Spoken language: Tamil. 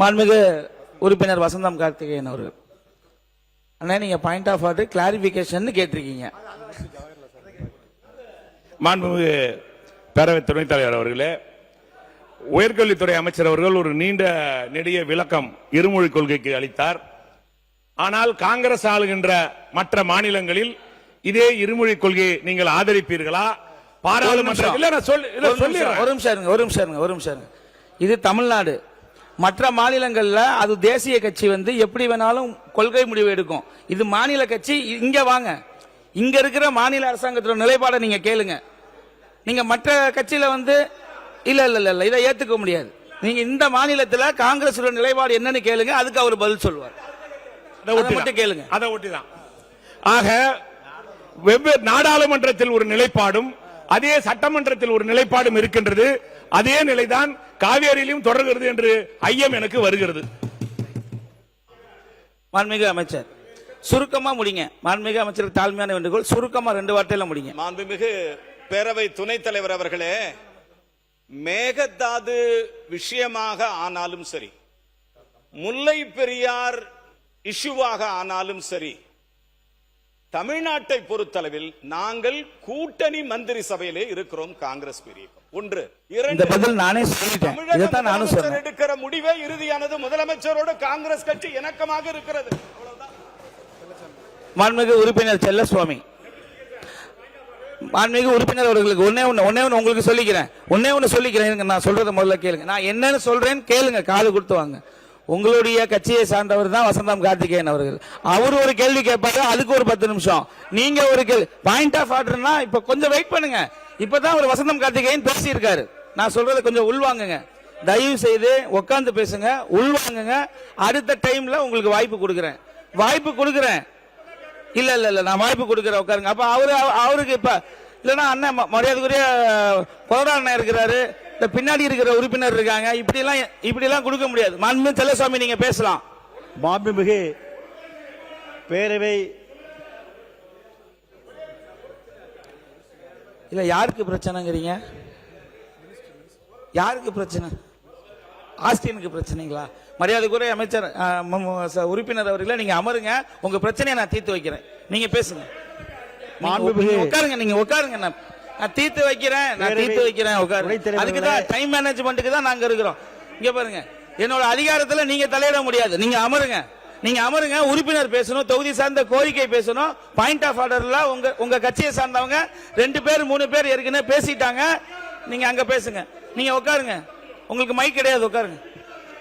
மாண்புமிகு உறுப்பினர் வசந்தம் கார்த்திகேயன் அவர்கள். அண்ணா நீங்க பாயிண்ட் ஆஃப் ஆர்டர் கிளாரிபிகேஷன் கேட்டிருக்கீங்க. மாண்புமிகு பேரவை துணைத் தலைவர் அவர்களே, உயர்கல்வித்துறை அமைச்சர் அவர்கள் ஒரு நீண்ட நெடிய விளக்கம் இருமொழி கொள்கைக்கு அளித்தார். ஆனால் காங்கிரஸ் ஆளுகின்ற மற்ற மாநிலங்களில் இதே இருமொழி கொள்கையை நீங்கள் ஆதரிப்பீர்களா? பாராளுமன்றத்தில் ஒரு நிமிஷம். இது தமிழ்நாடு. மற்ற மாநிலங்கள்ல அது தேசிய கட்சி எப்படி வேணாலும் கொள்கை முடிவு எடுக்கும். இது மாநில கட்சி. இங்க வாங்க, இங்க இருக்கிற மாநில அரசாங்கத்தோட நிலைப்பாடை நீங்க கேளுங்க. நீங்க மற்ற கட்சியில இல்ல இல்ல இல்ல இதை ஏத்துக்க முடியாது. நீங்க இந்த மாநிலத்தில் காங்கிரஸ் நிலைப்பாடு என்னன்னு கேளுங்க, அதுக்கு அவர் பதில் சொல்வார். கேளுங்க. அதை ஒட்டிதான். ஆக வெவ்வேறு நாடாளுமன்றத்தில் ஒரு நிலைப்பாடும் அதே சட்டமன்றத்தில் ஒரு நிலைப்பாடும் இருக்கின்றது. அதே நிலைதான் காவேரியிலும் தொடர்கிறது என்று ஐயம் எனக்கு வருகிறது. மாண்புமிகு அமைச்சர் சுருக்கமா முடிங்க. மாண்புமிகு அமைச்சருக்கு தாழ்மையான வேண்டுகோள், சுருக்கமா 2 வார்த்தையில முடிங்க. மாண்புமிகு பேரவை துணைத் தலைவர் அவர்களே, மேகதாது விஷயமாக ஆனாலும் சரி, முல்லை பெரியார் இஷ்யூவாக ஆனாலும் சரி, தமிழ்நாட்டை பொறுத்தளவில் நாங்கள் கூட்டணி மந்திரி சபையிலே இருக்கிறோம். காங்கிரஸ் பெரிய ஒன்று. தமிழக எடுக்கிற முடிவே இறுதியானது. முதலமைச்சரோட காங்கிரஸ் கட்சி இணக்கமாக இருக்கிறது. மாண்புமிகு உறுப்பினர் செல்லசுவாமி, மாண்புமிகு உறுப்பினர் அவர்களுக்கு ஒன்னே ஒன்னு உங்களுக்கு சொல்லிக்கிறேன். நான் சொல்றத முதல்ல கேளுங்க. நான் என்னன்னு சொல்றேன் கேளுங்க, காது கொடுத்து வாங்க. உங்களுடைய கட்சியை சார்ந்தவர் தான் வசந்தம் கார்த்திகேயன் அவர்கள். அவர் ஒரு கேள்வி கேட்பாரு, அதுக்கு ஒரு 10 நிமிஷம். நீங்க ஒரு பாயிண்ட் ஆஃப் ஆர்டர்னா இப்ப கொஞ்சம் வெயிட் பண்ணுங்க. இப்பதான் ஒரு வசந்தம் கார்த்திகேயன் பேசி இருக்காரு. நான் சொல்றத கொஞ்சம் உள்வாங்குங்க. தயவு செய்து உட்கார்ந்து பேசுங்க, உள்வாங்குங்க. அடுத்த டைம்ல உங்களுக்கு வாய்ப்பு கொடுக்கிறேன். இல்ல இல்ல இல்ல நான் வாய்ப்பு கொடுக்கிறேன், உட்காருங்க. அப்ப அவருக்கு இப்ப இல்லன்னா அண்ணன் மரியாதைக்குரிய கொரோனா அண்ணன் இருக்கிறாரு, பின்னாடி இருக்கிற உறுப்பினர் இருக்காங்க. இப்படி எல்லாம் கொடுக்க முடியாது. மாண்புமிகு செல்லசுவாமி நீங்க பேசலாம். மாண்புமிகு பேரவை இல்ல யாருக்கு பிரச்சனைங்கிறீங்க? யாருக்கு பிரச்சனை? ஆஸ்டினுக்கு பிரச்சனைங்களா? மரியாதைக்குரிய அமைச்சர் உறுப்பினர் அவர்களே, நீங்க அமருங்க. உங்க பிரச்சனையை நான் தீர்த்து வைக்கிறேன். நீங்க பேசுங்க. உட்காருங்க. நீங்க உட்காருங்க. நான் தீர்த்து வைக்கிறேன். அதுக்கு தான் டைம் மேனேஜ்மெண்ட்டுக்கு தான் நாங்க இருக்கிறோம். இங்க பாருங்க, என்னோட அதிகாரத்துல நீங்க தலையிட முடியாது. நீங்க அமருங்க. உறுப்பினர் பேசணும், தொகுதி சார்ந்த கோரிக்கை பேசணும். பாயிண்ட் ஆஃப் ஆர்டர்ல உங்க கட்சியை சார்ந்தவங்க 2 பேர் 3 பேர் ஏற்கனவே பேசிட்டாங்க. நீங்க அங்க பேசுங்க. நீங்க உட்காருங்க. உங்களுக்கு மைக் கிடையாது, உட்காருங்க.